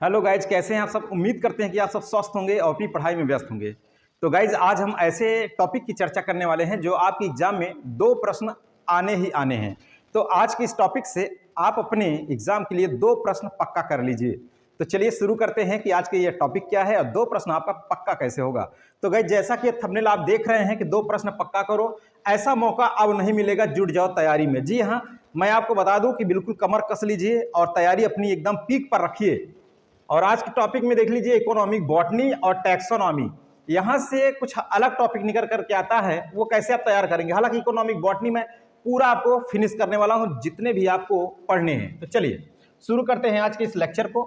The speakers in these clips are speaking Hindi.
हेलो गाइज, कैसे हैं आप सब। उम्मीद करते हैं कि आप सब स्वस्थ होंगे और अपनी पढ़ाई में व्यस्त होंगे। तो गाइज आज हम ऐसे टॉपिक की चर्चा करने वाले हैं जो आपकी एग्जाम में 2 प्रश्न आने ही आने हैं। तो आज के इस टॉपिक से आप अपने एग्जाम के लिए 2 प्रश्न पक्का कर लीजिए। तो चलिए शुरू करते हैं कि आज के ये टॉपिक क्या है और 2 प्रश्न आपका पक्का कैसे होगा। तो गाइज जैसा कि थंबनेल आप देख रहे हैं कि 2 प्रश्न पक्का करो, ऐसा मौका अब नहीं मिलेगा, जुट जाओ तैयारी में। जी हाँ, मैं आपको बता दूं कि बिल्कुल कमर कस लीजिए और तैयारी अपनी एकदम पीक पर रखिए। और आज के टॉपिक में देख लीजिए इकोनॉमिक बॉटनी और टैक्सोनॉमी, यहाँ से कुछ अलग टॉपिक निकल करके आता है, वो कैसे आप तैयार करेंगे। हालांकि इकोनॉमिक बॉटनी में पूरा आपको फिनिश करने वाला हूँ, जितने भी आपको पढ़ने हैं। तो चलिए शुरू करते हैं आज के इस लेक्चर को।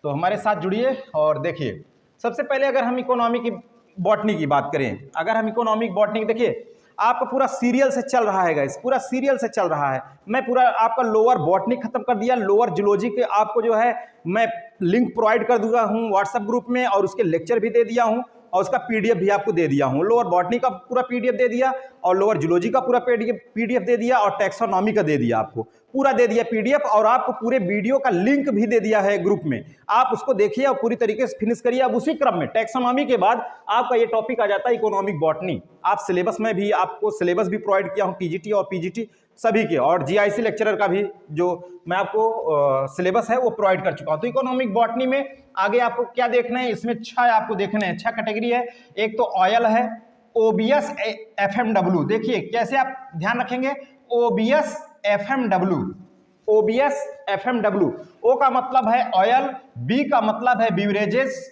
तो हमारे साथ जुड़िए और देखिए। सबसे पहले अगर हम इकोनॉमिक बॉटनी की बात करें, अगर हम इकोनॉमिक बॉटनी की देखिए, आपका पूरा सीरियल से चल रहा है गाइस, पूरा सीरियल से चल रहा है। मैं पूरा आपका लोअर बॉटनी खत्म कर दिया, लोअर जूलॉजी के आपको जो है मैं लिंक प्रोवाइड कर दूंगा हूँ व्हाट्सएप ग्रुप में, और उसके लेक्चर भी दे दिया हूँ और उसका पीडीएफ भी आपको दे दिया हूँ। लोअर बॉटनी का पूरा पीडीएफ दे दिया और लोअर जूलॉजी का पूरा पीडीएफ दे दिया और टैक्सोनॉमी का दे दिया, आपको पूरा दे दिया पीडीएफ, और आपको पूरे वीडियो का लिंक भी दे दिया है ग्रुप में। आप उसको देखिए और पूरी तरीके से फिनिश करिए। अब उसी क्रम में टैक्सोनॉमी के बाद आपका ये टॉपिक आ जाता है इकोनॉमिक बॉटनी। आप सिलेबस में भी आपको सिलेबस भी प्रोवाइड किया हूँ, टीजीटी और पीजीटी सभी के, और जीआईसी लेक्चरर का भी जो मैं आपको सिलेबस है वो प्रोवाइड कर चुका हूँ। तो इकोनॉमिक बॉटनी में आगे आपको क्या देखना है, इसमें 6 आपको देखने हैं, 6 कैटेगरी है। एक तो ऑयल है, ओबीएस एफएमडब्ल्यू। देखिए कैसे आप ध्यान रखेंगे, ओबीएस एफएमडब्ल्यू, ओबीएस एफएमडब्ल्यू। ओ का मतलब है ऑयल, बी का मतलब है बीवरेजेस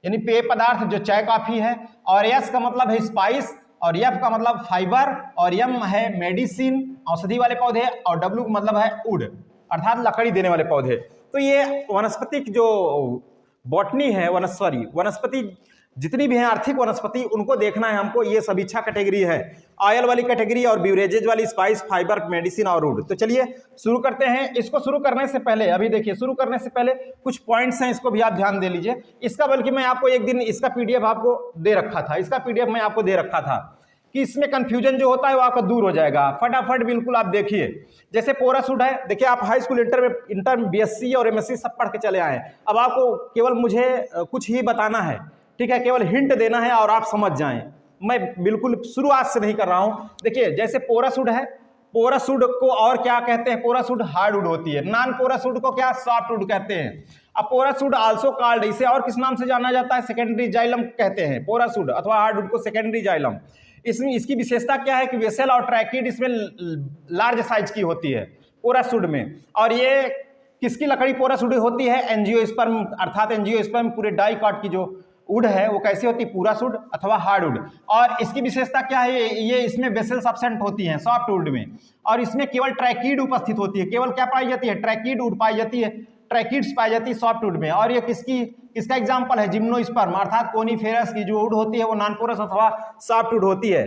यानी पेय पदार्थ जो चाय कॉफी है, और एस का मतलब है स्पाइस, और एफ का मतलब फाइबर, और एम है मेडिसिन औषधि वाले पौधे, और डब्ल्यू का मतलब है वुड अर्थात लकड़ी देने वाले पौधे। तो ये वनस्पतिक जो बॉटनी है, वनस्पति जितनी भी हैं आर्थिक वनस्पति, उनको देखना है हमको। ये सभी 6 कैटेगरी है, ऑयल वाली कैटेगरी और ब्यूरेजेज वाली, स्पाइस, फाइबर, मेडिसिन और वुड। तो चलिए शुरू करते हैं। इसको शुरू करने से पहले अभी देखिए, शुरू करने से पहले कुछ पॉइंट्स हैं, इसको भी आप ध्यान दे लीजिए। इसका बल्कि मैं आपको एक दिन इसका पीडीएफ आपको दे रखा था, इसका पीडीएफ मैं आपको दे रखा था कि इसमें कंफ्यूजन जो होता है वो आपका दूर हो जाएगा। फटाफट बिल्कुल आप देखिए। जैसे पोरस वुड है, देखिए आप हाई स्कूल इंटर बीएससी और एमएससी सब पढ़ के चले आए। अब आपको केवल मुझे कुछ ही बताना है, ठीक है, केवल हिंट देना है और आप समझ जाएं। मैं बिल्कुल शुरुआत से नहीं कर रहा हूं। देखिए जैसे पोरस वुड है, पोरस वुड को और क्या कहते हैं, पोरस वुड हार्ड वुड होती है, नॉन पोरस वुड को क्या सॉफ्ट वुड कहते हैं। अब पोरस वुड आल्सो कॉल्ड, इसे और किस नाम से जाना जाता है, सेकेंडरी जाइलम कहते हैं पोरस वुड अथवा हार्ड वुड को सेकेंडरी जाइलम। इसमें इसकी विशेषता क्या है कि वेसल और ट्रैकिड इसमें लार्ज साइज की होती है पोरस वुड में। और ये किसकी लकड़ी पोरस वुड होती है, एंजियोस्पर्म अर्थात एंजियोस्पर्म पूरे डाइकॉट की जो वुड है वो कैसी होती है, पूरा वुड अथवा हार्ड वुड। और इसकी विशेषता क्या है, ये इसमें वेसल्स एब्सेंट होती हैं सॉफ्ट वुड में, और इसमें केवल ट्रैकिड उपस्थित होती है। केवल क्या पाई जाती है, ट्रैकिड वुड पाई जाती है, ट्रैकिड्स पाई जाती है सॉफ्ट वुड में। और ये किसका एग्जाम्पल है, जिम्नोस्पर्म अर्थात कोनीफेरस की जो वुड होती है वो नॉन पोरस अथवा सॉफ्ट वुड होती है।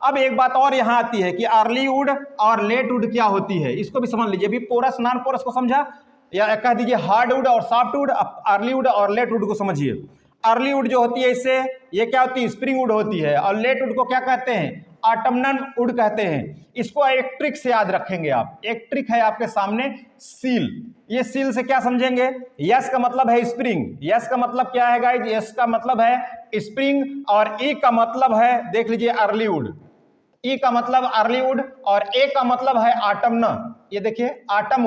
अब एक बात और यहाँ आती है कि अर्ली वुड और लेट वुड क्या होती है, इसको भी समझ लीजिए। अभी पोरस नॉन पोरस को समझा, या कह दीजिए हार्ड वुड और सॉफ्ट वुड, अर्ली वुड और लेट वुड को समझिए। अर्ली वुड जो होती है इससे ये क्या होती है, स्प्रिंग वुड होती है, और लेट वुड को क्या कहते हैं, ऑटमनल वुड कहते हैं। इसको एक ट्रिक से याद रखेंगे आप, एक ट्रिक है आपके सामने, सील। ये सील से क्या समझेंगे, यस का मतलब है स्प्रिंग, यस का मतलब क्या है गाइस, यस का मतलब है स्प्रिंग, और ई का मतलब है देख लीजिए अर्ली वुड, ई का मतलब अर्ली वुड, और ए का मतलब है ऑटमन, ये देखिए ऑटम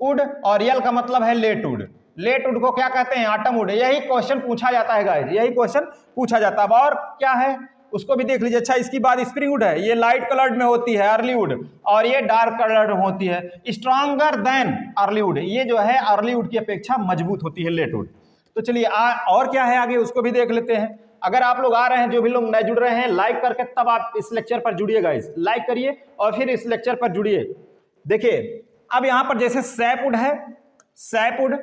वुड, और यल का मतलब है लेट वुड। लेट वुड को क्या कहते हैं, ऑटम वुड। यही क्वेश्चन पूछा जाता है गाइस, यही क्वेश्चन पूछा जाता है। और क्या है उसको भी देख लीजिए। अच्छा, इसकी बात स्प्रिंग वुड है, ये लाइट कलर्ड में होती है अर्ली वुड, और ये डार्क कलर्ड में होती है, स्ट्रॉन्गर देन अर्ली वुड। ये जो है अर्ली वुड की अपेक्षा मजबूत होती है लेट वुड। तो चलिए और क्या है आगे उसको भी देख लेते हैं। अगर आप लोग आ रहे हैं, जो भी लोग नए जुड़ रहे हैं, लाइक करके तब आप इस लेक्चर पर जुड़िए गाइस, लाइक करिए और फिर इस लेक्चर पर जुड़िए। देखिए अब यहां पर जैसे सैपवुड है, सैपवुड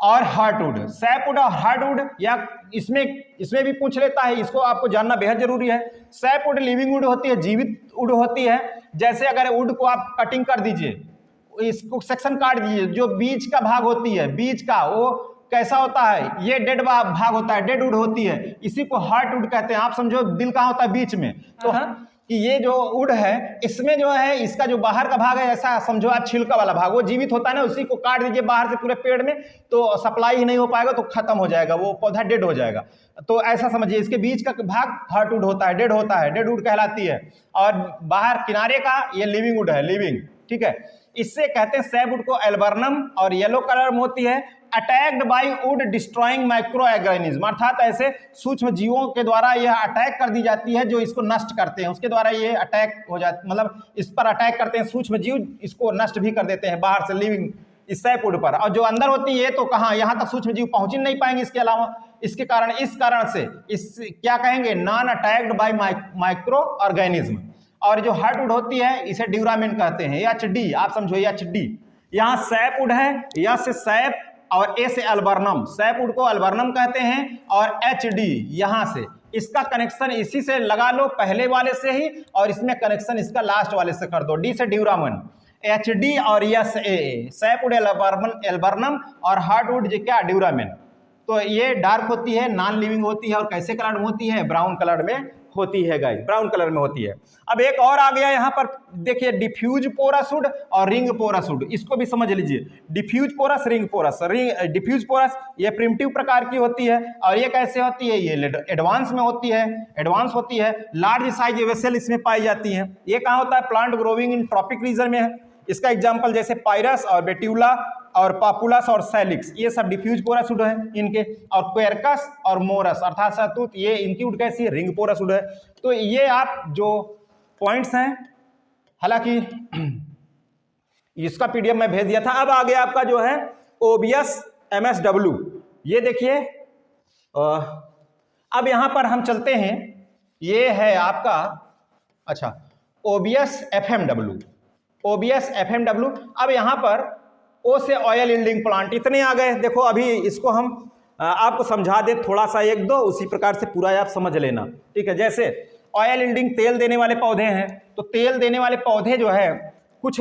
और हार्डवुड, सैपवुड और हार्डवुड, या इसमें भी पूछ लेता है, इसको आपको जानना बेहद जरूरी है। सैपवुड लिविंग वुड होती है, जीवित वुड होती है। जैसे अगर वुड को आप कटिंग कर दीजिए, इसको सेक्शन काट दीजिए, जो बीच का भाग होती है, बीच का वो कैसा होता है, ये डेड भाग होता है, डेड वुड होती है, इसी को हार्डवुड कहते हैं। आप समझो दिल कहाँ होता है, बीच में। कि ये जो वुड है इसमें जो है इसका जो बाहर का भाग है, ऐसा समझो आप छिलका वाला भाग, वो जीवित होता है ना, उसी को काट दीजिए बाहर से पूरे पेड़ में तो सप्लाई ही नहीं हो पाएगा, तो खत्म हो जाएगा, वो पौधा डेड हो जाएगा। तो ऐसा समझिए, इसके बीच का भाग हार्टवुड होता है, डेड होता है, डेड वुड कहलाती है, और बाहर किनारे का ये लिविंग वुड है, लिविंग, ठीक है। इससे कहते हैं सैपवुड को एल्बर्नम, और येलो कलर में होती है। Attacked by would destroying micro organism, अर्थात ऐसे सूक्ष्म जीवों के द्वारा यह अटैक कर दी जाती है जो इसको नष्ट करते हैं, उसके द्वारा ये अटैक हो जाती, मतलब इस पर अटैक करते हैं सूक्ष्म जीव, इसको नष्ट भी कर देते हैं बाहर से लिविंग इस सैपवुड पर। और जो अंदर होती है तो कहाँ, यहाँ तक सूक्ष्म जीव पहुंच ही नहीं पाएंगे इसके अलावा। इसके कारण, इस कारण से इस क्या कहेंगे, non attacked by micro organism. और जो हार्टवुड होती है इसे ड्यूरामेन कहते हैं, एचडी, आप समझो एचडी। यहाँ सैपवुड है, या से सैप और ए से एल्बर्नम, सैपवुड को एल्बर्नम कहते हैं, और एचडी यहाँ से, इसका कनेक्शन इसी से लगा लो पहले वाले से ही, और इसमें कनेक्शन इसका लास्ट वाले से कर दो, डी से ड्यूरामेन, एचडी और एस ए, सैपवुड एल्बर्नम और हार्टवुड जो क्या ड्यूरामेन। तो ये डार्क होती है, नॉन लिविंग होती है, और कैसे कलर में होती है, ब्राउन कलर में होती है गाइस, ब्राउन कलर में होती है। अब एक और आ गया यहाँ पर देखिए, डिफ्यूज पोरस वुड और रिंग पोरस वुड, इसको भी समझ लीजिए। Diffuse porous, ring porous. Diffuse porous ये प्रिमिटिव प्रकार की होती है, और ये कैसे होती है, ये एडवांस में होती है, एडवांस होती है। लार्ज साइज वेसल इसमें पाई जाती है। ये कहाँ होता है, प्लांट ग्रोविंग इन ट्रॉपिक रीजन में है। इसका एग्जाम्पल जैसे पायरस और बेट्यूला और पापुलस और सैलिक्स, ये सब डिफ्यूज पोरस वुड है इनके। और क्वेरकस और मोरस अर्थात शहतूत, ये इनकी वुड कैसी है, रिंग पोरस वुड है। तो ये आप जो पॉइंट्स हैं, हालांकि इसका पीडीएफ मैं भेज दिया था। अब आ गया आपका जो है ओबियस एमएसडब्ल्यू, ये देखिए। अब यहां पर हम चलते हैं, ये है आपका, अच्छा, ओबियस एफएमडब्ल्यू, ओबियस एफएमडब्ल्यू। अब यहां पर ओ से ऑयल यील्डिंग प्लांट, इतने आ गए। देखो अभी इसको हम आपको समझा दे थोड़ा सा, एक दो, उसी प्रकार से पूरा आप समझ लेना, ठीक है। जैसे ऑयल यील्डिंग तेल देने वाले पौधे हैं, तो तेल देने वाले पौधे जो है कुछ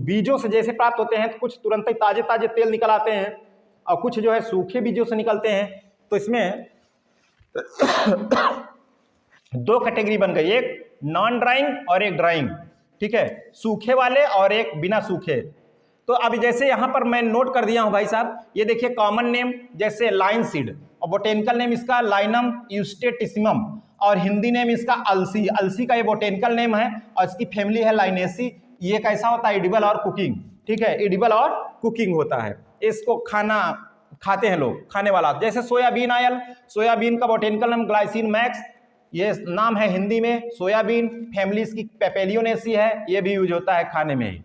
बीजों से जैसे प्राप्त होते हैं, तो कुछ तुरंत ही ताजे ताजे तेल निकल आते हैं, और कुछ जो है सूखे बीजों से निकलते हैं। तो इसमें दो कैटेगरी बन गई, एक नॉन ड्राइंग और एक ड्राइंग, ठीक है, सूखे वाले और एक बिना सूखे। तो अभी जैसे यहाँ पर मैं नोट कर दिया हूँ भाई साहब, ये देखिए कॉमन नेम जैसे लाइन सीड, और बोटेनिकल नेम इसका लाइनम यूस्टेटिसिमम, और हिंदी नेम इसका अलसी, अलसी का ये बोटेनिकल नेम है, और इसकी फैमिली है लाइनेसी। ये कैसा होता है, एडिबल और कुकिंग, ठीक है, एडिबल और कुकिंग होता है, इसको खाना खाते हैं लोग, खाने वाला। जैसे सोयाबीन आयल, सोयाबीन का बोटेनिकल नेम ग्लाइसिन मैक्स, ये नाम है हिंदी में सोयाबीन, फैमिली इसकी पेपेलियोनेसी है, ये भी यूज होता है खाने में ही।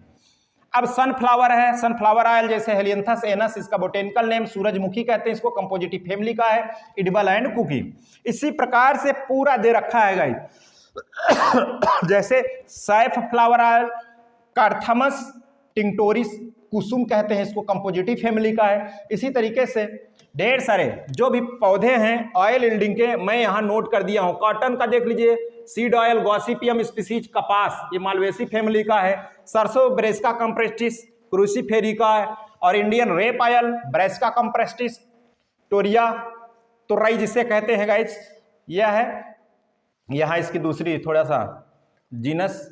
अब सनफ्लावर है, सनफ्लावर ऑयल जैसे हेलियंथस एनस, इसका बोटेनिकल नेम सूरजमुखी कहते हैं इसको, कंपोजिटिव फैमिली का है, एडिबल एंड कुकिंग। इसी प्रकार से पूरा दे रखा है गाइस। जैसे सैफ फ्लावर ऑयल, कार्थमस टिंक्टोरिस, कुसुम कहते हैं इसको, कंपोजिटिव फैमिली का है। इसी तरीके से ढेर सारे जो भी पौधे हैं ऑयल यील्डिंग के, मैं यहाँ नोट कर दिया हूँ। कॉटन का देख लीजिए, सीड ऑयल गॉसिपियम स्पीसीज, कपास ये मालवेसी फैमिली का है, सरसों ब्रेस्का कंप्रेस्टिस क्रूसीफेरिका है, और इंडियन रेप ऑयल ब्रेस्का कंप्रेस्टिस, टोरिया तोरई जिसे कहते हैं गाइस, यह है यहाँ इसकी दूसरी थोड़ा सा जीनस।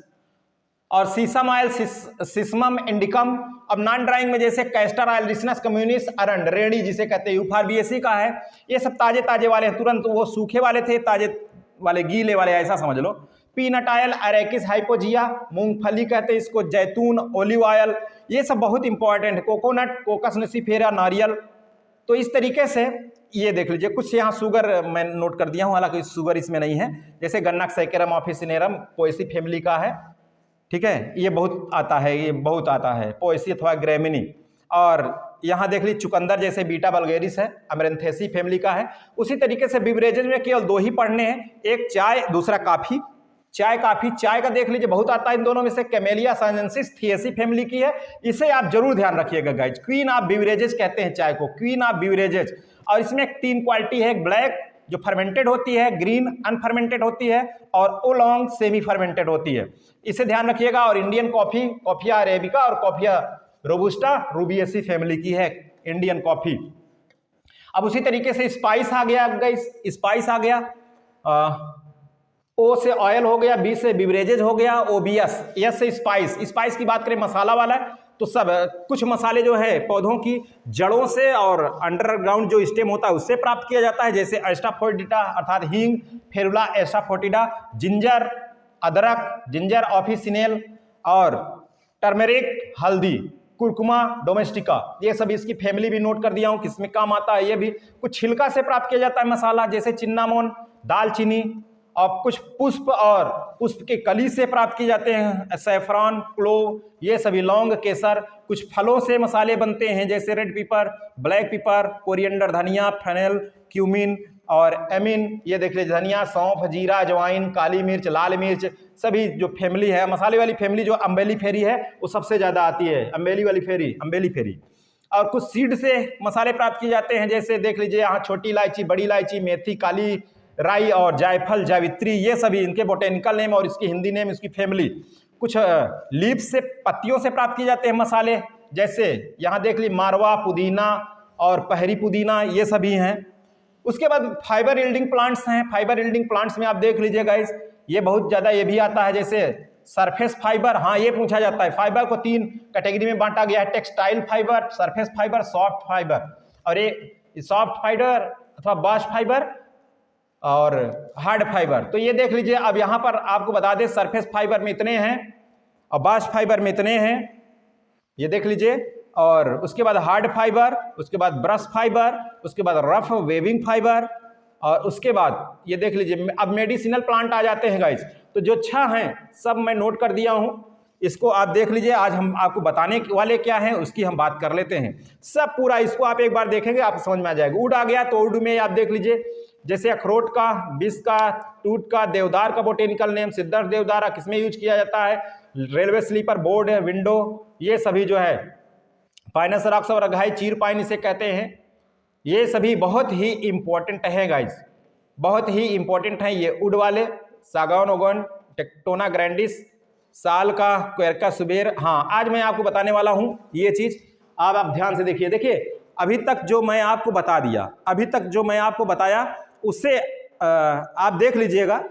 और सीसम ऑयल सिसमम इंडिकम। अब नॉन ड्राइंग में जैसे कैस्टर ऑयल, रिसिनस कम्युनिस अरंड, रेडी जिसे कहते हैं, यूफारबिएसी का है। ये सब ताजे ताजे वाले हैं, तुरंत वो सूखे वाले थे, ताजे वाले गीले वाले, ऐसा समझ लो। पीनट ऑयल अरेकिस हाइपोजिया, मूंगफली कहते हैं इसको, जैतून, ओलिव ऑयल, ये सब बहुत इंपॉर्टेंट है। कोकोनट, कोकस नसीफेरा, नारियल। तो इस तरीके से ये देख लीजिए। कुछ यहाँ शुगर मैं नोट कर दिया हूँ, हालांकि शुगर इसमें नहीं है। जैसे गन्ना सैकेरम ऑफिसिनेरम पोएसी फैमिली का है, ठीक है, ये बहुत आता है, ये बहुत आता है, पोएसी अथवा ग्रेमिनी। और यहाँ देख लीजिए चुकंदर जैसे बीटा बल्गेरिस है, अमरेंथेसी फैमिली का है। उसी तरीके से बिवरेजेज में केवल दो ही पढ़ने हैं, एक चाय, दूसरा काफ़ी। चाय काफ़ी, चाय का देख लीजिए बहुत आता है इन दोनों में से, कैमेलिया साइनेंसिस थिएसी फैमिली की है, इसे आप जरूर ध्यान रखिएगा गाइज। क्वीन ऑफ बिवरेजेज कहते हैं चाय को, क्वीन ऑफ बिवरेजेज। और इसमें तीन क्वालिटी है, ब्लैक जो फर्मेंटेड होती है, ग्रीन अनफर्मेंटेड होती है, और ओलोंग सेमी फर्मेंटेड होती है, इसे ध्यान रखिएगा। और इंडियन कॉफ़ी, कॉफिया अरेबिका और कॉफिया रोबुस्टा रूबिएसी फैमिली की है इंडियन कॉफ़ी। अब उसी तरीके से स्पाइस आ गया गाइस, स्पाइस आ गया, ओ से ऑयल हो गया, बी से बिवरेजेज हो गया, ओबीएस, एस से स्पाइस। स्पाइस की बात करें मसाला वाला, तो सब कुछ मसाले जो है पौधों की जड़ों से और अंडरग्राउंड जो स्टेम होता है उससे प्राप्त किया जाता है, जैसे एस्टाफोडिटा अर्थात हींग, फेरुला एस्टाफोटिडा, जिंजर अदरक, जिंजर ऑफिसिनेल और टर्मेरिक हल्दी, कुरकुमा डोमेस्टिका, ये सब इसकी फैमिली भी नोट कर दिया हूँ किसमें काम आता है। ये भी कुछ छिलका से प्राप्त किया जाता है मसाला, जैसे चिन्नामोन, दालचीनी, और कुछ पुष्प और पुष्प के कली से प्राप्त किए जाते हैं, सैफरान, क्लोव, ये सभी, लौंग, केसर। कुछ फलों से मसाले बनते हैं जैसे red pepper, black pepper, coriander, धनिया, फेनेल, क्यूमिन और एमिन, ये देख लीजिए, धनिया, सौंफ, जीरा, अजवाइन, काली मिर्च, लाल मिर्च, सभी जो फैमिली है मसाले वाली फैमिली, जो अम्बेली फेरी है वो सबसे ज़्यादा आती है, अम्बेली वाली फेरी, अम्बेली फेरी। और कुछ सीड से मसाले प्राप्त किए जाते हैं, जैसे देख लीजिए यहाँ छोटी इलायची, बड़ी इलायची, मेथी, काली राई और जायफल, जावित्री, ये सभी इनके बोटेनिकल नेम और इसकी हिंदी नेम, इसकी फैमिली। कुछ लीव्स से, पत्तियों से प्राप्त किए जाते हैं मसाले, जैसे यहाँ देख ली मारवा, पुदीना और पहरी पुदीना, ये सभी हैं। उसके बाद फाइबर यील्डिंग प्लांट्स हैं। फाइबर यील्डिंग प्लांट्स में आप देख लीजिए गाइस, ये बहुत ज़्यादा ये भी आता है, जैसे सरफेस फाइबर, हाँ ये पूछा जाता है। फाइबर को 3 कैटेगरी में बांटा गया है, textile fibre, surface fibre, soft fibre. और ये सॉफ्ट फाइबर अथवा बास्ट फाइबर और हार्ड फाइबर। तो ये देख लीजिए, अब यहाँ पर आपको बता दें सरफेस फाइबर में इतने हैं और बास्ट फाइबर में इतने हैं, ये देख लीजिए। और उसके बाद हार्ड फाइबर, उसके बाद ब्रश फाइबर, उसके बाद रफ वेविंग फाइबर, और उसके बाद ये देख लीजिए अब मेडिसिनल प्लांट आ जाते हैं गाइस। तो जो 6 हैं सब मैं नोट कर दिया हूँ, इसको आप देख लीजिए। आज हम आपको बताने वाले क्या हैं उसकी हम बात कर लेते हैं। सब पूरा इसको आप एक बार देखेंगे आपको समझ में आ जाएगा। वुड आ गया, तो वुड में आप देख लीजिए, जैसे अखरोट का, बिस का, टूट का, देवदार का बोटेनिकल नेम, सिद्धार्थ देवदार किसमें यूज किया जाता है, रेलवे स्लीपर बोर्ड है, विंडो, ये सभी जो है, पाइनस रॉक्स और अघाई, चीर पाइन इसे कहते हैं। ये सभी बहुत ही इंपॉर्टेंट है गाइज, बहुत ही इंपॉर्टेंट है ये वुड वाले। सागौन, ओगन, टेक्टोना ग्रैंडिस, साल का, क्वेरका सुबेर। हाँ, आज मैं आपको बताने वाला हूँ ये चीज़, आप ध्यान से देखिए। देखिए अभी तक जो मैं आपको बता दिया, अभी तक जो मैं आपको बताया उससे आप देख लीजिएगा।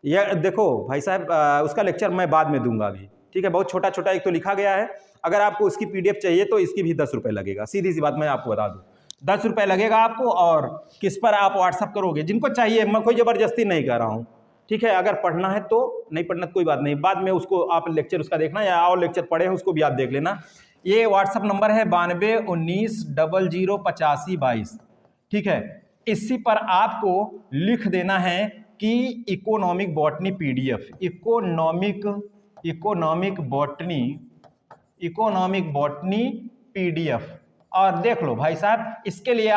यह देखो भाई साहब, उसका लेक्चर मैं बाद में दूंगा अभी, ठीक है। बहुत छोटा छोटा एक तो लिखा गया है। अगर आपको उसकी PDF चाहिए तो इसकी भी 10 रुपये लगेगा, सीधी सी बात मैं आपको बता दूं, 10 रुपये लगेगा आपको। और किस पर आप व्हाट्सअप करोगे, जिनको चाहिए, मैं कोई ज़बरदस्ती नहीं कर रहा हूँ, ठीक है। अगर पढ़ना है तो, नहीं पढ़ना तो कोई बात नहीं, बाद में उसको आप लेक्चर उसका देखना, या और लेक्चर पढ़े हैं उसको भी आप देख लेना। ये व्हाट्सअप नंबर है 9219008522, ठीक है। इसी पर आपको लिख देना है कि economic botany PDF, economic botany PDF। और देख लो भाई साहब, इसके लिए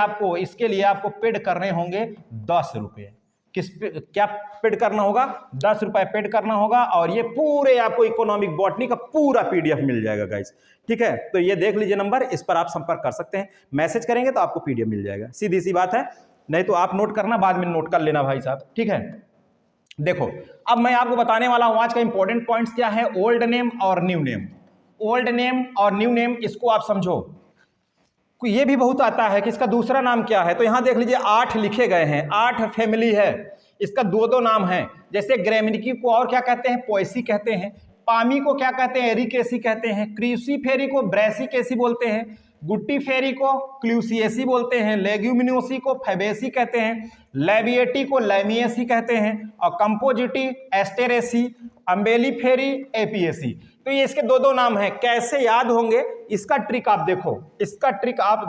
आपको पेड करने होंगे 10 रुपये। क्या पेड करना होगा? 10 रुपये पेड करना होगा, और ये पूरे आपको इकोनॉमिक बॉटनी का पूरा PDF मिल जाएगा गाइस, ठीक है। तो ये देख लीजिए नंबर, इस पर आप संपर्क कर सकते हैं। मैसेज करेंगे तो आपको PDF मिल जाएगा, सीधी सी बात है। नहीं तो आप नोट करना, बाद में नोट कर लेना भाई साहब, ठीक है। देखो अब मैं आपको बताने वाला हूं आज का इंपॉर्टेंट पॉइंट्स क्या है, ओल्ड नेम और न्यू नेम। ओल्ड नेम और न्यू नेम, इसको आप समझो। ये भी बहुत आता है कि इसका दूसरा नाम क्या है, तो यहां देख लीजिए 8 लिखे गए हैं, 8 फैमिली है, इसका 2-2 नाम है। जैसे ग्रेमिनिकी को और क्या कहते हैं, पोएसी कहते हैं। पामी को क्या कहते हैं, एरिकेसी कहते हैं। क्रूसीफेरी को ब्रेसिकेसी बोलते हैं। गुट्टी फेरी को क्लूसिएसी बोलते हैं। लेग्यूमिनोसी को फैबेसी कहते हैं। लैबिएटी को लैमिएसी कहते हैं। और कंपोजिटी एस्टेरेसी, अम्बेली फेरी एपीएसी। तो ये इसके 2-2 नाम हैं। कैसे याद होंगे, इसका ट्रिक आप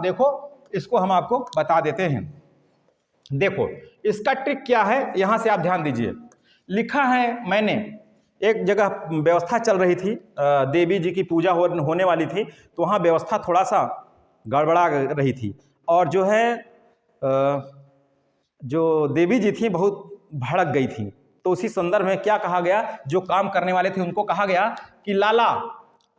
देखो, इसको हम आपको बता देते हैं। देखो इसका ट्रिक क्या है, यहां से आप ध्यान दीजिए। लिखा है, मैंने एक जगह व्यवस्था चल रही थी, देवी जी की पूजा होने वाली थी, तो वहाँ व्यवस्था थोड़ा सा गड़बड़ा रही थी। और जो है जो देवी जी थी बहुत भड़क गई थी। तो उसी संदर्भ में क्या कहा गया, जो काम करने वाले थे उनको कहा गया कि लाला,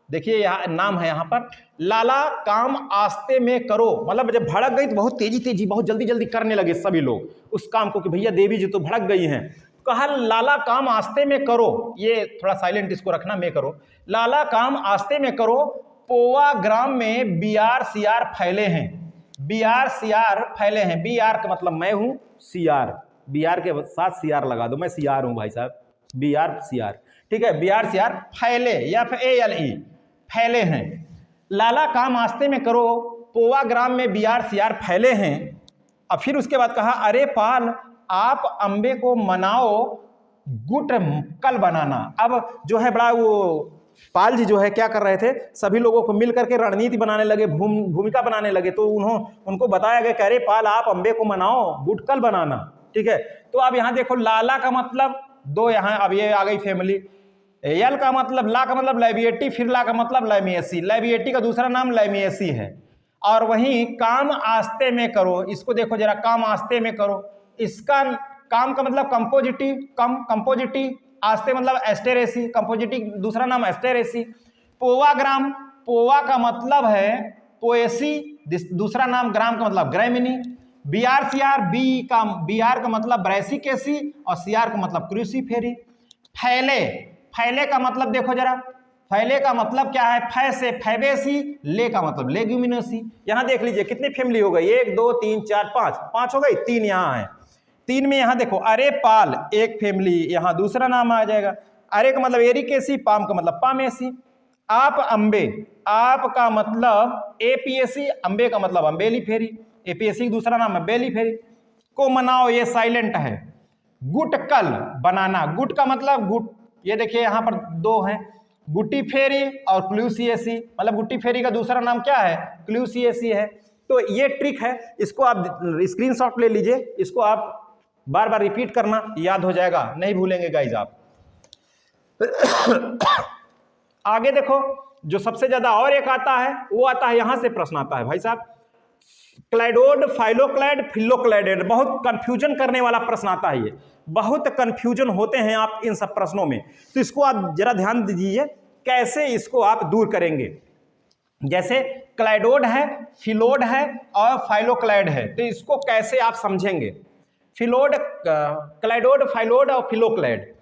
देखिए यहाँ नाम है यहाँ पर, लाला काम आस्ते में करो। मतलब जब भड़क गई तो बहुत तेजी बहुत जल्दी करने लगे सभी लोग उस काम को, कि भैया देवी जी तो भड़क गई हैं। कहा लाला काम आस्ते में करो, ये थोड़ा साइलेंट इसको रखना, में करो। लाला काम आस्ते में करो, पोवा ग्राम में BR CR फैले हैं। BR CR फैले हैं। BR का मतलब मैं हूं, CR बी आर के साथ सी आर लगा दो, मैं सी आर हूँ भाई साहब, बी आर सी आर, ठीक है, बी आर सी आर, फैले या फिर ए एल ई, फैले हैं। लाला काम आस्ते में करो, पोवा ग्राम में बी आर सी आर फैले हैं। और फिर उसके बाद कहा अरे पाल आप अंबे को मनाओ, गुट कल बनाना। अब जो है बड़ा वो पाल जी जो है क्या कर रहे थे, सभी लोगों को मिल करके रणनीति बनाने लगे, भूमिका बनाने लगे। तो उनको बताया गया कि अरे पाल आप अंबे को मनाओ, गुट कल बनाना, ठीक है। तो अब यहाँ देखो लाला का मतलब दो, यहाँ अब ये आ गई फैमिली। यल का मतलब, ला का मतलब लैबिएटी, फिर ला का मतलब लैमिएसी, लैबिएटी का दूसरा नाम लैमिएसी है। और वहीं काम आस्ते में करो, इसको देखो जरा, काम आस्ते में करो, इसका काम का मतलब कंपोजिटिव, कंपोजिटिव, आस्ते मतलब एस्टेरेसी, कंपोजिटिव दूसरा नाम एस्टेरेसी। पोवा ग्राम, पोवा का मतलब है पोएसी, दूसरा नाम ग्राम का मतलब Gramineae. B R C R, B R का मतलब ब्रैसिकेसी और सी आर का मतलब क्रूसीफेरी। फैले, फैले का मतलब देखो जरा, फैले का मतलब क्या है, फै से फैबेसी, ले का मतलब लेग्यूमिनोसी। यहां देख लीजिए कितनी फैमिली हो गई, 1 2 3 4 5, 5 हो गई, 3 यहां है। 3 में यहां देखो अरे पाल एक फैमिली, यहां दूसरा नाम आ जाएगा। अरे का मतलब एरिकेसी, पाम का मतलब पामेसी। आप अंबे, आप का मतलब एपीएसी, अंबे का मतलब अम्बेली फेरी, एपीएसी दूसरा नाम है बेली फेरी। को मनाओ ये साइलेंट है। गुट कल बनाना, गुट का मतलब गुट, ये देखिए यहां पर 2 हैं, गुट्टी फेरी और क्लूसिएसी, मतलब गुट्टी फेरी का दूसरा नाम क्या है, क्लूसिएसी है। तो ये ट्रिक है, इसको आप स्क्रीनशॉट ले लीजिए, इसको आप बार बार रिपीट करना, याद हो जाएगा, नहीं भूलेंगे गाइज आप। आगे देखो जो सबसे ज्यादा और एक आता है, वो आता है यहां से प्रश्न आता है भाई साहब, क्लाइडोड, फाइलोक्लाइड, फिलोक्लाइडेड। बहुत कंफ्यूजन करने वाला प्रश्न आता है, ये बहुत कंफ्यूजन होते हैं आप इन सब प्रश्नों में। तो इसको आप जरा ध्यान दीजिए, कैसे इसको आप दूर करेंगे। जैसे क्लाइडोड है, फिलोड है और फाइलोक्लाइड है, तो इसको कैसे आप समझेंगे। फिलोड, क्लाइडोड, फाइलोड और फिलोक्लाइड।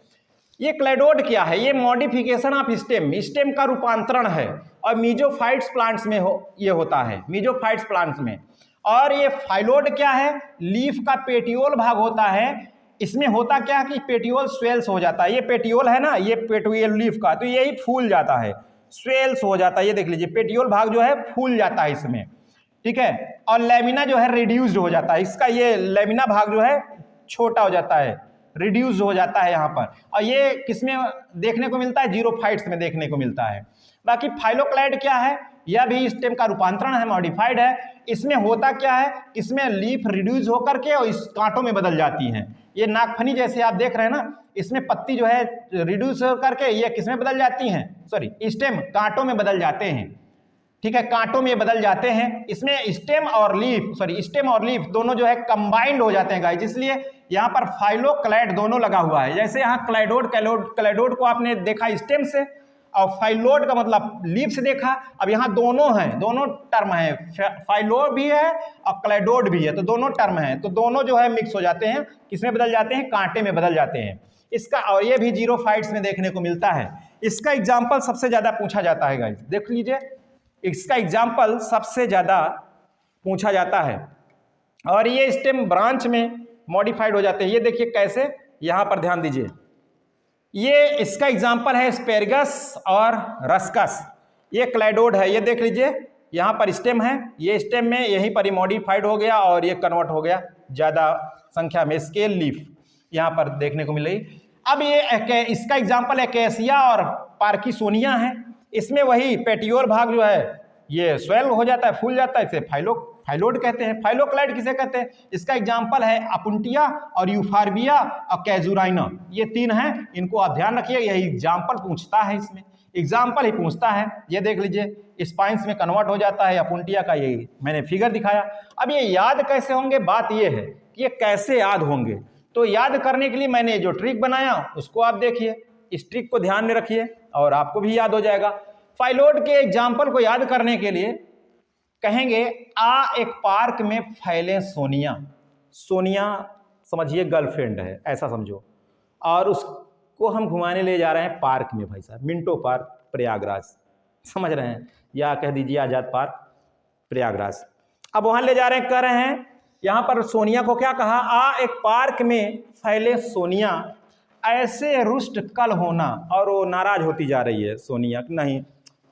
ये क्लाइडोड क्या है, ये मॉडिफिकेशन ऑफ स्टेम, स्टेम का रूपांतरण है, और मीजोफाइट्स प्लांट्स में ये होता है, मीजोफाइट्स प्लांट्स में। और ये फाइलोड क्या है, लीफ का पेटियोल भाग होता है। इसमें होता क्या है कि पेटियोल स्वेल्स हो जाता है, ये पेटियोल है ना, ये पेटियोल लीफ का, तो यही फूल जाता है, स्वेल्स हो जाता है। ये देख लीजिए पेटियोल भाग जो है फूल जाता है इसमें, ठीक है। और लेमिना जो है रिड्यूस्ड हो जाता है, इसका ये लेमिना भाग जो है छोटा हो जाता है, रिड्यूस हो जाता है यहाँ पर। और ये किसमें देखने को मिलता है, जीरोफाइट्स में देखने को मिलता है। बाकी फाइलोक्लाइड क्या है, यह भी स्टेम का रूपांतरण है, मॉडिफाइड है। इसमें होता क्या है, इसमें लीफ रिड्यूस होकर के और इस कांटों में बदल जाती हैं। ये नागफनी जैसे आप देख रहे हैं ना, इसमें पत्ती जो है रिड्यूस होकर के ये किसमें बदल जाती हैं, सॉरी स्टेम कांटों में बदल जाते हैं, ठीक है, कांटों में बदल जाते हैं। इसमें स्टेम और लीफ, सॉरी स्टेम और लीफ दोनों जो है कंबाइंड हो जाते हैं गाइस, इसलिए यहाँ पर फाइलोक्लाइड दोनों लगा हुआ है। जैसे यहाँ क्लाइडोड, क्लाइडोड को आपने देखा स्टेम से, और फाइलोड का मतलब लीफ से देखा। अब यहाँ दोनों हैं, दोनों टर्म है, फाइलोड भी है और क्लाइडोड भी है, तो दोनों टर्म है, तो दोनों जो है मिक्स हो जाते हैं, किसमें बदल जाते हैं, कांटे में बदल जाते हैं इसका। और ये भी जीरोफाइट्स में देखने को मिलता है। इसका एग्जाम्पल सबसे ज्यादा पूछा जाता है गाइस, देख लीजिए, इसका एग्जाम्पल सबसे ज्यादा पूछा जाता है। और ये स्टेम ब्रांच में मॉडिफाइड हो जाते हैं, ये देखिए कैसे, यहां पर ध्यान दीजिए, ये इसका एग्जाम्पल है एस्पेरगस और रस्कस। ये क्लाइडोड है, ये देख लीजिए यहाँ पर स्टेम है, ये स्टेम में यहीं पर ही मॉडिफाइड हो गया और ये कन्वर्ट हो गया ज़्यादा संख्या में, स्केल लीफ यहाँ पर देखने को मिल रही। अब ये इसका एग्जाम्पल एक्केसिया और पार्किसोनिया है। इसमें वही पेटियोल भाग जो है ये स्वेल हो जाता है, फूल जाता है, इसे फाइलोड कहते हैं। फाइलोक्लाइड किसे कहते हैं, इसका एग्जाम्पल है अपुंटिया और यूफार्बिया और कैजुराइना, ये 3 हैं, इनको आप ध्यान रखिए, यही एग्जाम्पल पूछता है, इसमें एग्जाम्पल ही पूछता है। ये देख लीजिए स्पाइंस में कन्वर्ट हो जाता है, अपुंटिया का ये मैंने फिगर दिखाया। अब ये याद कैसे होंगे, बात ये है कि ये कैसे याद होंगे। तो याद करने के लिए मैंने जो ट्रिक बनाया उसको आप देखिए, इस ट्रिक को ध्यान में रखिए और आपको भी याद हो जाएगा। फाइलोड के एग्जाम्पल को याद करने के लिए कहेंगे, आ एक पार्क में फैले सोनिया, सोनिया समझिए गर्लफ्रेंड है, ऐसा समझो, और उसको हम घुमाने ले जा रहे हैं पार्क में भाई साहब, मिंटो पार्क प्रयागराज, समझ रहे हैं, या कह दीजिए आजाद पार्क प्रयागराज। अब वहां ले जा रहे हैं, कह रहे हैं यहाँ पर सोनिया को क्या कहा, आ एक पार्क में फैले सोनिया ऐसे रुष्ट कल होना, और वो नाराज होती जा रही है सोनिया, नहीं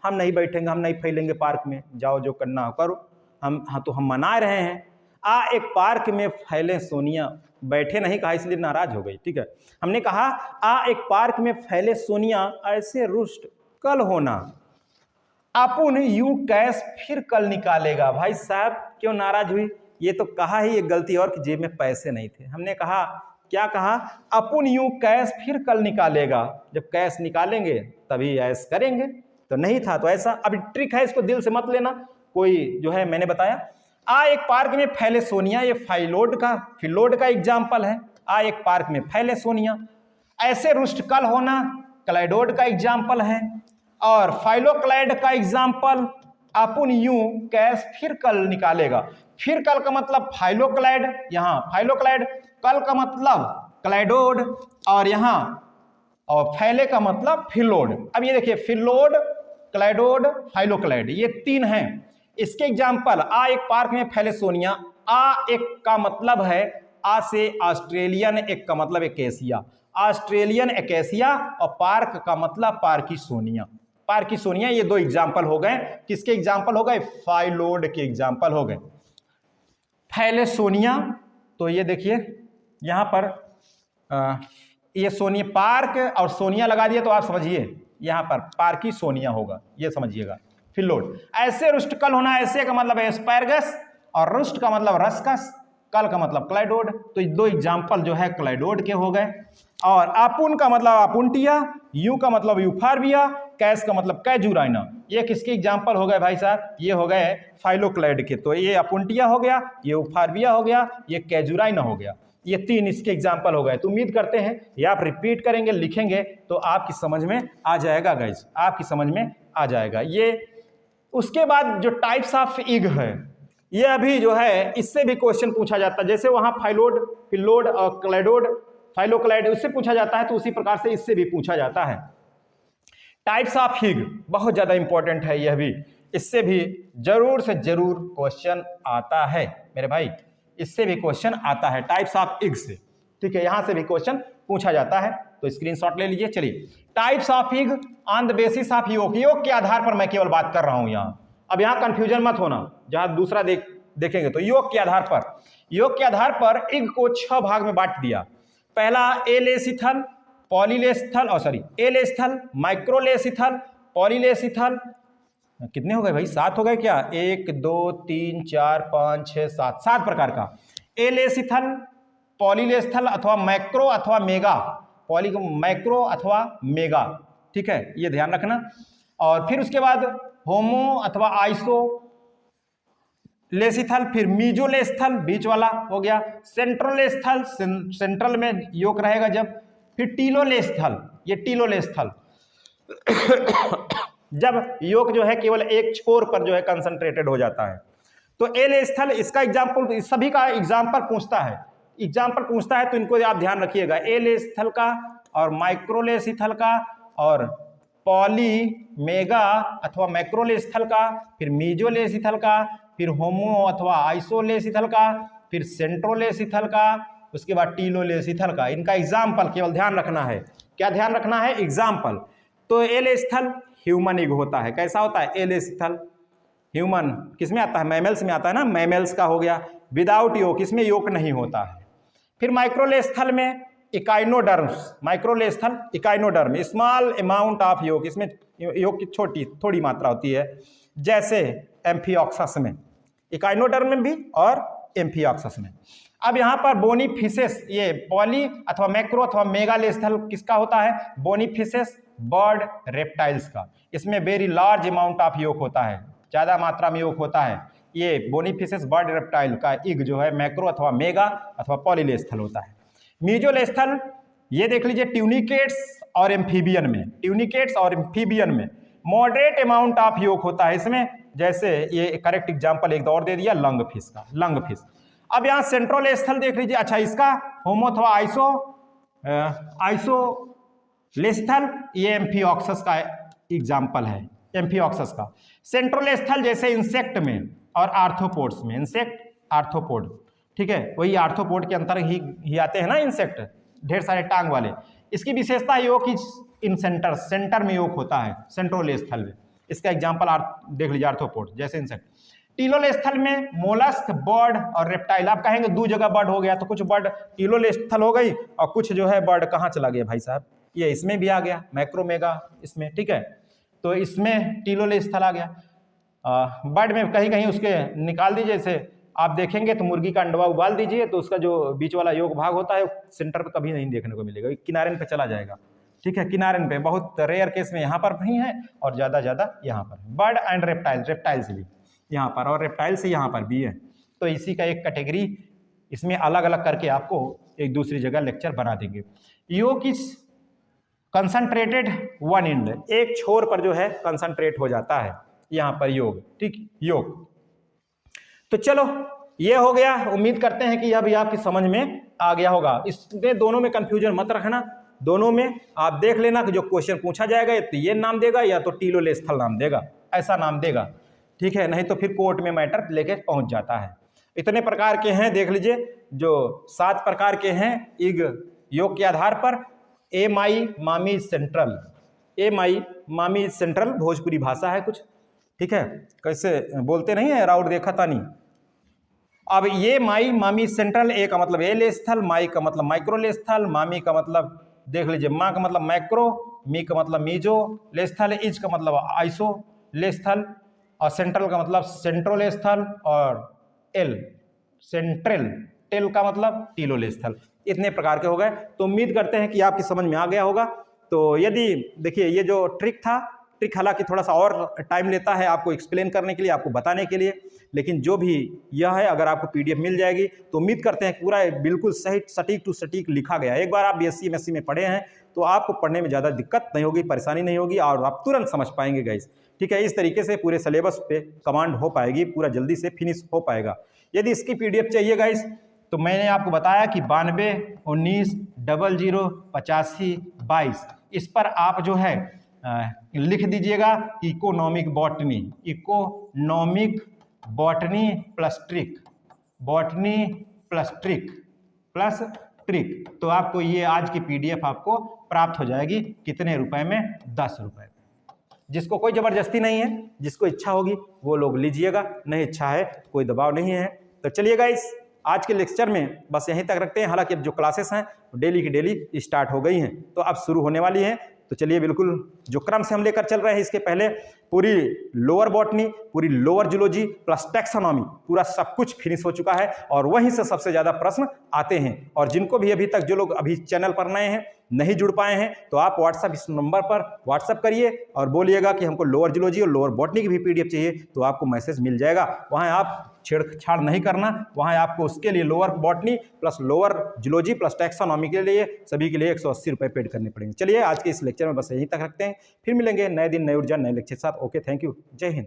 हम नहीं बैठेंगे, हम नहीं फैलेंगे पार्क में, जाओ जो करना हो करो, हम मना रहे हैं। आ एक पार्क में फैले सोनिया, बैठे नहीं कहा इसलिए नाराज हो गई, ठीक है। हमने कहा आ एक पार्क में फैले सोनिया ऐसे रुष्ट कल होना, अपुन यूं कैश फिर कल निकालेगा। भाई साहब क्यों नाराज हुई, ये तो कहा ही एक गलती और कि जेब में पैसे नहीं थे। हमने कहा क्या कहा, अपुन यूं कैश फिर कल निकालेगा, जब कैश निकालेंगे तभी ऐश करेंगे, तो नहीं था तो ऐसा। अब ट्रिक है, इसको दिल से मत लेना, कोई जो है मैंने बताया। आ एक पार्क में फैले सोनिया, ये फिलोड का एग्जाम्पल है। आ एक पार्क में फैले सोनिया, ऐसे रुष्ट कल होना क्लाइडोड का एग्जाम्पल है, और फाइलोक्लाइड का एग्जाम्पल अपुन यूं कैश फिर कल निकालेगा। फिर कल का मतलब फाइलोक्लाइड, यहाँ फाइलोक्लाइड, कल का मतलब क्लाइडोड, और यहाँ और फैले का मतलब फिलोड। अब ये देखिए फिलोड, क्लाइडोड, फाइलोक्लाइड, ये तीन हैं। इसके एग्जाम्पल, आ एक पार्क में फैले सोनिया, आ एक का मतलब है, आ से ऑस्ट्रेलियन, एक का मतलब एकेसिया, ऑस्ट्रेलियन एकेसिया, और पार्क का मतलब पार्की सोनिया। पार्की सोनिया, ये दो एग्जाम्पल हो गए। किसके एग्जाम्पल हो गए, फाइलोड के एग्जाम्पल हो गए। फैले सोनिया, तो ये देखिए यहाँ पर ये सोनिया पार्क और सोनिया लगा दिया तो आप समझिए यहाँ पर पार्की सोनिया होगा, ये समझिएगा। फिलोड, ऐसे रुष्ट कल होना, ऐसे का मतलब एस्पैरगस, और रुष्ट का मतलब रस्कस, कल का मतलब क्लाइडोड। तो ये दो एग्जाम्पल जो है क्लाइडोड के हो गए। और अपुन का मतलब अपुंटिया, यू का मतलब यूफार्बिया, कैश का मतलब कैजुराइना। ये किसके एग्जाम्पल हो गए भाई साहब, ये हो गए फाइलोक्लाइड के। तो ये अपुंटिया हो गया, ये यूफार्बिया हो गया, ये कैजुराइना हो गया, ये तीन इसके एग्जाम्पल हो गए। तो उम्मीद करते हैं ये आप रिपीट करेंगे, लिखेंगे तो आपकी समझ में आ जाएगा गाइस, आपकी समझ में आ जाएगा ये। उसके बाद जो टाइप्स ऑफ इग है, ये अभी जो है इससे भी क्वेश्चन पूछा जाता है। जैसे वहां फाइलोड, फिलोड और क्लाइडोड, फाइलोक्लाइड, उससे पूछा जाता है, तो उसी प्रकार से इससे भी पूछा जाता है। टाइप्स ऑफ हिग बहुत ज्यादा इंपॉर्टेंट है, यह भी, इससे भी जरूर से जरूर क्वेश्चन आता है मेरे भाई, इससे भी क्वेश्चन आता है टाइप्स ऑफ इग से, ठीक है। यहां से भी क्वेश्चन पूछा जाता है, तो स्क्रीनशॉट ले लीजिए। चलिए, types of egg on the basis of yolk, yolk के आधार पर मैं केवल बात कर रहा हूं यहां। अब यहां कंफ्यूजन मत होना, जहां दूसरा देखेंगे तो योग के आधार पर, योग के आधार पर इग को 6 भाग में बांट दिया। पहला एलेसिथल, पॉलीलेस्थल, और सॉरी एलेस्थल, माइक्रोलेसिथल, पॉलीलेसिथल, कितने हो गए भाई, 7 हो गए क्या, 1 2 3 4 5 6 7, 7 प्रकार का। एलेसिथल, पॉलीलेस्थल अथवा मैक्रो अथवा मेगा, पॉली मैक्रो अथवा मेगा, ठीक है, ये ध्यान रखना। और फिर उसके बाद होमो अथवा आइसो लेसिथल, फिर मीजोलेस्थल, बीच वाला हो गया, सेंट्रोलेस्थल, सेंट्रल में योग रहेगा जब, फिर टीलोलेस्थल, ये टीलोलेस्थल जब योग जो है केवल एक छोर पर जो है कंसंट्रेटेड हो जाता है। तो एलेस्थल, इसका एग्जाम्पल, सभी का एग्जाम्पल पूछता है, तो इनको आप ध्यान रखिएगा, एलेस्थल का और माइक्रोलेसिथल का, और पॉली मेगा अथवा मैक्रोलेसिथल का, फिर मीजोलेसिथल का, फिर होमो अथवा आइसोलेसिथल का, फिर सेंट्रोलेसिथल का, उसके बाद टीलोलेसिथल का। इनका एग्जाम्पल केवल ध्यान रखना है, क्या ध्यान रखना है, एग्जाम्पल। तो एलेस्थल ह्यूमन इग होता है, कैसा होता है एलेस्थल, ह्यूमन किस में आता है, मैमल्स में आता है ना, मैमल्स का हो गया, विदाउट योक, इसमें योक नहीं होता है। फिर माइक्रोलेस्थल में echinoderms, microlecithal echinoderm, small amount of yolk, इसमें योक की थोड़ी मात्रा होती है, जैसे एम्फिऑक्सस में, इकाइनोडर्म में भी और एम्फिऑक्सस में। अब यहाँ पर बोनीफिसेस, ये पॉली अथवा मैक्रो अथवा मेगालेस्थल किसका होता है, बोनीफिसेस बर्ड रेप्टाइल्स का, इसमें वेरी लार्ज अमाउंट ऑफ योक होता है, ज्यादा मात्रा में योक होता है। ये बोनीफिसेस बर्ड रेप्टाइल का इग जो है मैक्रो अथवा मेगा अथवा पॉलीलेस्थल होता है। मीजोलेस्थल, ये देख लीजिए ट्यूनिकेट्स और एम्फीबियन में, ट्यूनिकेट्स और एम्फीबियन में मॉडरेट अमाउंट ऑफ योक होता है इसमें, जैसे ये करेक्ट एग्जांपल एक और दे दिया लंग फिश का, लंग फिश। अब यहाँ सेंट्रोलेस्थल देख लीजिए, अच्छा इसका होमो अथवा आइसोलेस्थल, ये एम्फिऑक्सस का एग्जाम्पल है, एम्फिऑक्सस का। सेंट्रोलेस्थल जैसे इंसेक्ट में और आर्थ्रोपोड्स में, इंसेक्ट आर्थ्रोपोड, ठीक है, वही आर्थ्रोपोड के अंतर ही आते हैं ना इंसेक्ट, ढेर सारे टांग वाले। इसकी विशेषता ये हो कि इन सेंटर में योग होता है, सेंट्रोल स्थल में। इसका एग्जाम्पल देख लीजिए, आर्थ्रोपोड जैसे इंसेक्ट। टीलोल स्थल में मोलस्क, बर्ड और रेप्टाइल। आप कहेंगे दो जगह बर्ड हो गया, तो कुछ बर्ड टीलोल स्थल हो गई और कुछ जो है बर्ड कहाँ चला गया भाई साहब, ये इसमें भी आ गया, मैक्रोमेगा इसमें, ठीक है। तो इसमें टीलोल स्थल आ गया। बर्ड में कहीं कहीं उसके निकाल दीजिए, जैसे आप देखेंगे तो मुर्गी का अंडवा उबाल दीजिए तो उसका जो बीच वाला योग भाग होता है सेंटर पर कभी नहीं देखने को मिलेगा, किनारे पे चला जाएगा, ठीक है। किनारे पे बहुत रेयर केस में यहाँ पर नहीं है और ज़्यादा यहाँ पर। बर्ड एंड रेप्टाइल से भी यहाँ पर और रेप्टाइल से यहाँ पर भी है। तो इसी का एक कैटेगरी इसमें अलग अलग करके आपको एक दूसरी जगह लेक्चर बना देंगे। योग इज कंसंट्रेटेड वन एंड, एक छोर पर जो है कंसंट्रेट हो जाता है यहाँ पर योग, ठीक, योग। तो चलो ये हो गया, उम्मीद करते हैं कि यह भी आपकी समझ में आ गया होगा। इसमें दोनों में कंफ्यूजन मत रखना, दोनों में आप देख लेना कि जो क्वेश्चन पूछा जाएगा तो ये नाम देगा या तो टीलोल स्थल नाम देगा, ऐसा नाम देगा, ठीक है। नहीं तो फिर कोर्ट में मैटर लेके पहुंच जाता है। इतने प्रकार के हैं, देख लीजिए, जो 7 प्रकार के हैं इग योग के आधार पर। ए माई मामी सेंट्रल, ए माई मामी सेंट्रल भोजपुरी भाषा है कुछ, ठीक है, कैसे बोलते नहीं है, राउट देखा था नहीं। अब ये माई मामी सेंट्रल, ए का मतलब एल स्थल, माई का मतलब माइक्रो स्थल, मामी का मतलब देख लीजिए, माँ का मतलब माइक्रो, मी का मतलब मीजो स्थल, इज का मतलब आइसो स्थल, और सेंट्रल का मतलब सेंट्रोल स्थल, और एल सेंट्रल टेल का मतलब टीलोल स्थल। इतने प्रकार के हो गए। तो उम्मीद करते हैं कि आपकी समझ में आ गया होगा। तो यदि देखिए ये जो ट्रिक था, ट्रिक हालांकि थोड़ा सा और टाइम लेता है आपको एक्सप्लेन करने के लिए, आपको बताने के लिए, लेकिन जो भी यह है अगर आपको पीडीएफ मिल जाएगी तो उम्मीद करते हैं पूरा बिल्कुल सही सटीक टू सटीक लिखा गया है। एक बार आप बीएससी एमएससी में पढ़े हैं तो आपको पढ़ने में ज़्यादा दिक्कत नहीं होगी, परेशानी नहीं होगी और आप तुरंत समझ पाएंगे गाइस, ठीक है। इस तरीके से पूरे सिलेबस पे कमांड हो पाएगी, पूरा जल्दी से फिनिश हो पाएगा। यदि इसकी पीडीएफ चाहिए गाइस तो मैंने आपको बताया कि 92 19 00 85 22 इस पर आप जो है लिख दीजिएगा economic botany, economic botany plus trick, botany plus trick plus trick. तो आपको ये आज की पीडीएफ आपको प्राप्त हो जाएगी कितने रुपए में, 10 रुपए में। जिसको कोई ज़बरदस्ती नहीं है, जिसको इच्छा होगी वो लोग लीजिएगा, नहीं इच्छा है तो कोई दबाव नहीं है। तो चलिए गाइस आज के लेक्चर में बस यहीं तक रखते हैं। हालांकि अब जो क्लासेस हैं डेली की डेली स्टार्ट हो गई हैं, तो अब शुरू होने वाली हैं। तो चलिए बिल्कुल जो क्रम से हम लेकर चल रहे हैं, इसके पहले पूरी लोअर बॉटनी, पूरी लोअर जूलॉजी प्लस टैक्सोनॉमी पूरा सब कुछ फिनिश हो चुका है और वहीं से सबसे ज़्यादा प्रश्न आते हैं। और जिनको भी अभी तक, जो लोग अभी चैनल पर नए हैं, नहीं जुड़ पाए हैं, तो आप व्हाट्सअप इस नंबर पर व्हाट्सअप करिए और बोलिएगा कि हमको लोअर जूलॉजी और लोअर बॉटनी की भी पीडीएफ चाहिए, तो आपको मैसेज मिल जाएगा। वहाँ आप छेड़छाड़ नहीं करना, वहाँ आपको उसके लिए lower botany plus lower zoology plus taxonomy के लिए सभी के लिए 180 रुपये पेड करने पड़ेंगे। चलिए आज के इस लेक्चर में बस यहीं तक रखते हैं, फिर मिलेंगे नए दिन, नई ऊर्जा, नए लेक्चर के साथ। ओके, थैंक यू, जय हिंद।